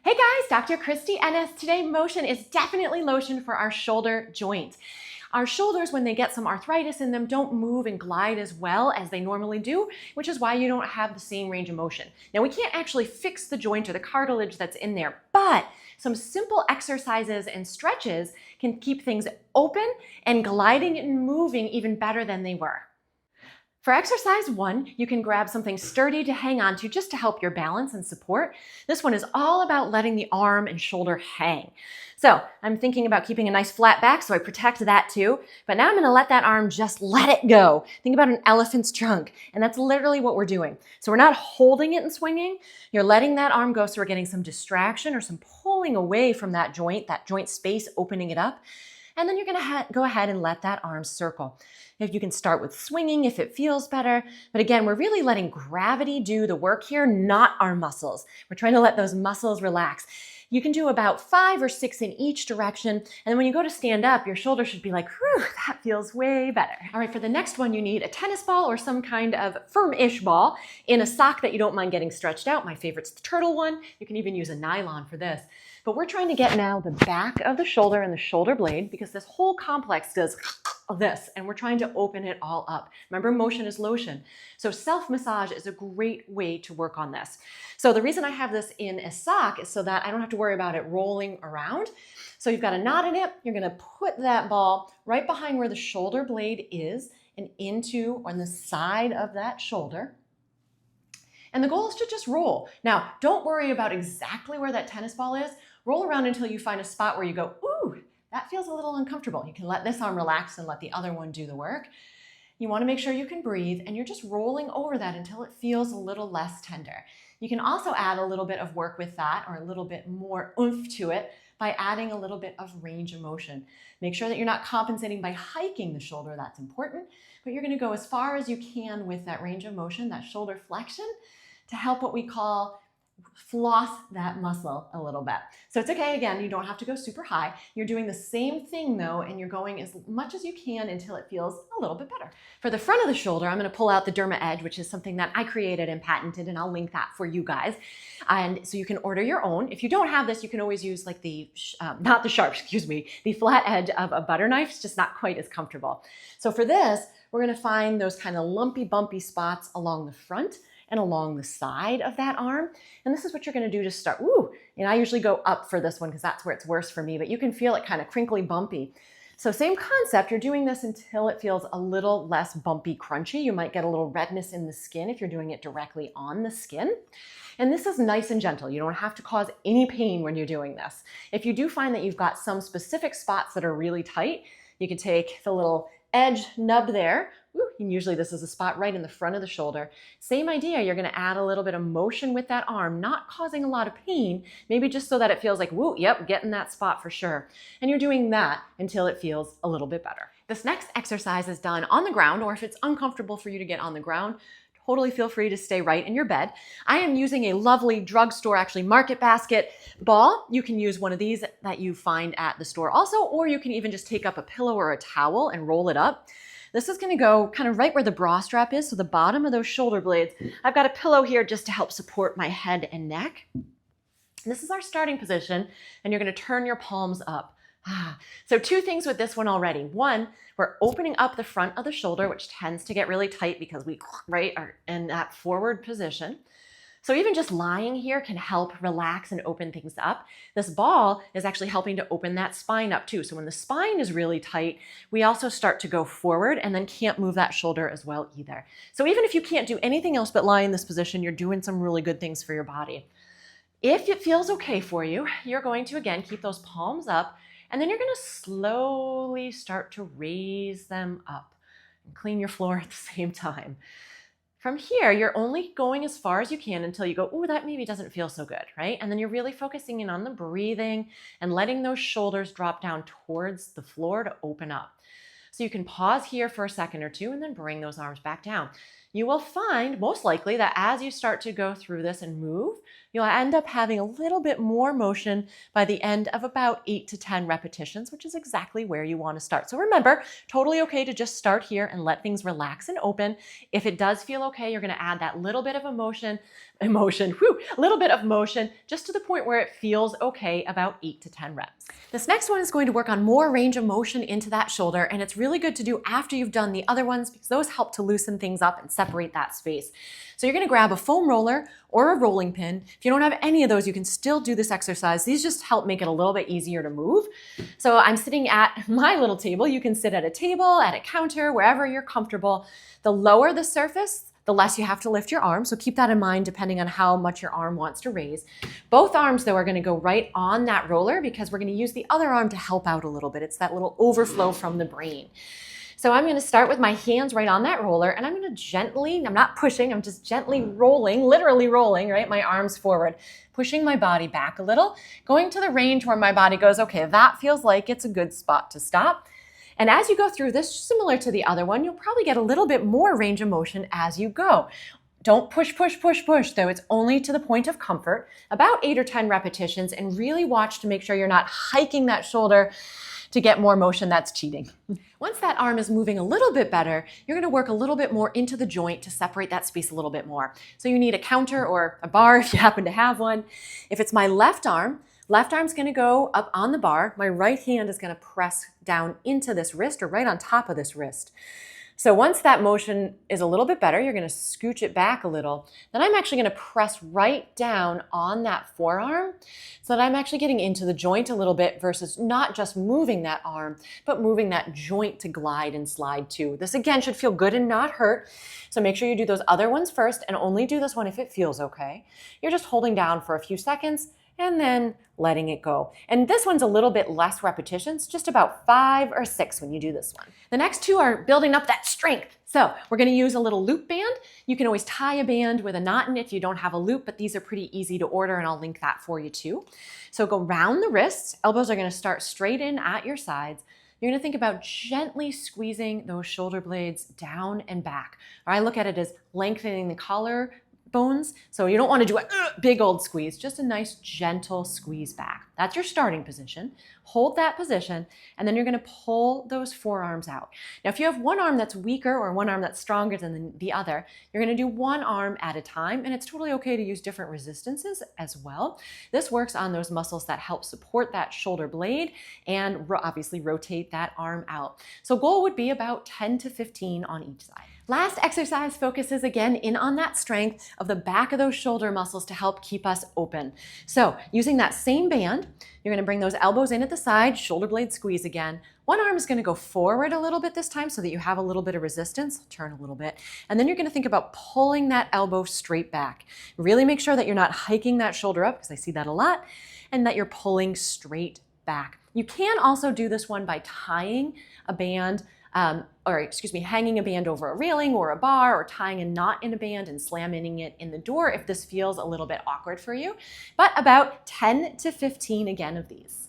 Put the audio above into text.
Hey guys, Dr. Kristie Ennis. Today, motion is definitely lotion for our shoulder joint. Our shoulders, when they get some arthritis in them, don't move and glide as well as they normally do, which is why you don't have the same range of motion. Now, we can't actually fix the joint or the cartilage that's in there, but some simple exercises and stretches can keep things open and gliding and moving even better than they were. For exercise 1, you can grab something sturdy to hang on to just to help your balance and support. This one is all about letting the arm and shoulder hang. So I'm thinking about keeping a nice flat back so I protect that too, but now I'm gonna let that arm just let it go. Think about an elephant's trunk, and that's literally what we're doing. So we're not holding it and swinging, you're letting that arm go so we're getting some distraction or some pulling away from that joint space, opening it up. And then you're gonna go ahead and let that arm circle. If you can start with swinging if it feels better. But again, we're really letting gravity do the work here, not our muscles. We're trying to let those muscles relax. You can do about 5 or 6 in each direction. And then when you go to stand up, your shoulder should be like, whew, that feels way better. All right, for the next one, you need a tennis ball or some kind of firm-ish ball in a sock that you don't mind getting stretched out. My favorite's the turtle one. You can even use a nylon for this. But we're trying to get now the back of the shoulder and the shoulder blade because this whole complex does this, and we're trying to open it all up. Remember, motion is lotion. So self-massage is a great way to work on this. So the reason I have this in a sock is so that I don't have to worry about it rolling around. So you've got a knot in it. You're gonna put that ball right behind where the shoulder blade is and into on the side of that shoulder. And the goal is to just roll. Now, don't worry about exactly where that tennis ball is. Roll around until you find a spot where you go, ooh, that feels a little uncomfortable. You can let this arm relax and let the other one do the work. You want to make sure you can breathe, and you're just rolling over that until it feels a little less tender. You can also add a little bit of work with that, or a little bit more oomph to it, by adding a little bit of range of motion. Make sure that you're not compensating by hiking the shoulder, that's important, but you're going to go as far as you can with that range of motion, that shoulder flexion, to help what we call floss that muscle a little bit. So it's okay, again, you don't have to go super high. You're doing the same thing though, and you're going as much as you can until it feels a little bit better. For the front of the shoulder, I'm gonna pull out the Derma Edge, which is something that I created and patented, and I'll link that for you guys. And so you can order your own. If you don't have this, you can always use like the, not the sharp, excuse me, the flat edge of a butter knife. It's just not quite as comfortable. So for this, we're gonna find those kind of lumpy, bumpy spots along the front and along the side of that arm. And this is what you're gonna do to start. Ooh, and I usually go up for this one because that's where it's worse for me, but you can feel it kind of crinkly, bumpy. So same concept, you're doing this until it feels a little less bumpy, crunchy. You might get a little redness in the skin if you're doing it directly on the skin. And this is nice and gentle. You don't have to cause any pain when you're doing this. If you do find that you've got some specific spots that are really tight, you can take the little edge nub there. And usually this is a spot right in the front of the shoulder. Same idea, you're gonna add a little bit of motion with that arm, not causing a lot of pain, maybe just so that it feels like, woo, yep, get in that spot for sure. And you're doing that until it feels a little bit better. This next exercise is done on the ground, or if it's uncomfortable for you to get on the ground, totally feel free to stay right in your bed. I am using a lovely drugstore, actually market basket ball. You can use one of these that you find at the store also, or you can even just take up a pillow or a towel and roll it up. This is gonna go kind of right where the bra strap is, so the bottom of those shoulder blades. I've got a pillow here just to help support my head and neck. This is our starting position, and you're gonna turn your palms up. So 2 things with this one already. One, we're opening up the front of the shoulder, which tends to get really tight because we are in that forward position. So even just lying here can help relax and open things up. This ball is actually helping to open that spine up too. So when the spine is really tight, we also start to go forward and then can't move that shoulder as well either. So even if you can't do anything else but lie in this position, you're doing some really good things for your body. If it feels okay for you, you're going to, again, keep those palms up, and then you're gonna slowly start to raise them up and clean your floor at the same time. From here, you're only going as far as you can until you go, ooh, that maybe doesn't feel so good, right? And then you're really focusing in on the breathing and letting those shoulders drop down towards the floor to open up. So you can pause here for a second or two and then bring those arms back down. you will find most likely that as you start to go through this and move, you'll end up having a little bit more motion by the end of about 8 to 10 repetitions, which is exactly where you want to start. So remember, totally okay to just start here and let things relax and open. If it does feel okay, you're going to add that little bit of a little bit of motion just to the point where it feels okay, about 8 to 10 reps. This next one is going to work on more range of motion into that shoulder, and it's really good to do after you've done the other ones because those help to loosen things up and separate that space. So you're going to grab a foam roller or a rolling pin. If you don't have any of those, you can still do this exercise. These just help make it a little bit easier to move. So I'm sitting at my little table. You can sit at a table, at a counter, wherever you're comfortable. The lower the surface, the less you have to lift your arm. So keep that in mind depending on how much your arm wants to raise. Both arms though are going to go right on that roller because we're going to use the other arm to help out a little bit. It's that little overflow from the brain. So I'm going to start with my hands right on that roller, and I'm going to gently, I'm not pushing, I'm just gently rolling, literally rolling, right? My arms forward, pushing my body back a little, going to the range where my body goes, okay, that feels like it's a good spot to stop. And as you go through this, similar to the other one, you'll probably get a little bit more range of motion as you go. Don't push, push, push, push, though. It's only to the point of comfort, about 8 or 10 repetitions, and really watch to make sure you're not hiking that shoulder to get more motion. That's cheating. Once that arm is moving a little bit better, you're going to work a little bit more into the joint to separate that space a little bit more. So you need a counter or a bar if you happen to have one. If it's my left arm's going to go up on the bar. My right hand is going to press down into this wrist or right on top of this wrist. So once that motion is a little bit better, you're going to scooch it back a little. Then I'm actually going to press right down on that forearm so that I'm actually getting into the joint a little bit versus not just moving that arm, but moving that joint to glide and slide too. This again should feel good and not hurt. So make sure you do those other ones first and only do this one if it feels okay. You're just holding down for a few seconds and then letting it go. And this one's a little bit less repetitions, just about 5 or 6 when you do this one. The next two are building up that strength. So we're gonna use a little loop band. You can always tie a band with a knot in it if you don't have a loop, but these are pretty easy to order and I'll link that for you too. So go round the wrists, elbows are gonna start straight in at your sides. You're gonna think about gently squeezing those shoulder blades down and back. Or I look at it as lengthening the collar bones. So you don't want to do a big old squeeze, just a nice gentle squeeze back. That's your starting position. Hold that position, and then you're going to pull those forearms out. Now, if you have one arm that's weaker or one arm that's stronger than the other, you're going to do one arm at a time, and it's totally okay to use different resistances as well. This works on those muscles that help support that shoulder blade and obviously rotate that arm out. So goal would be about 10 to 15 on each side. Last exercise focuses again in on that strength of the back of those shoulder muscles to help keep us open. So using that same band, you're going to bring those elbows in at the side, shoulder blade squeeze again. One arm is going to go forward a little bit this time so that you have a little bit of resistance. Turn a little bit. And then you're going to think about pulling that elbow straight back. Really make sure that you're not hiking that shoulder up, because I see that a lot, and that you're pulling straight back. You can also do this one by tying a band hanging a band over a railing or a bar, or tying a knot in a band and slamming it in the door if this feels a little bit awkward for you. But about 10 to 15 again of these.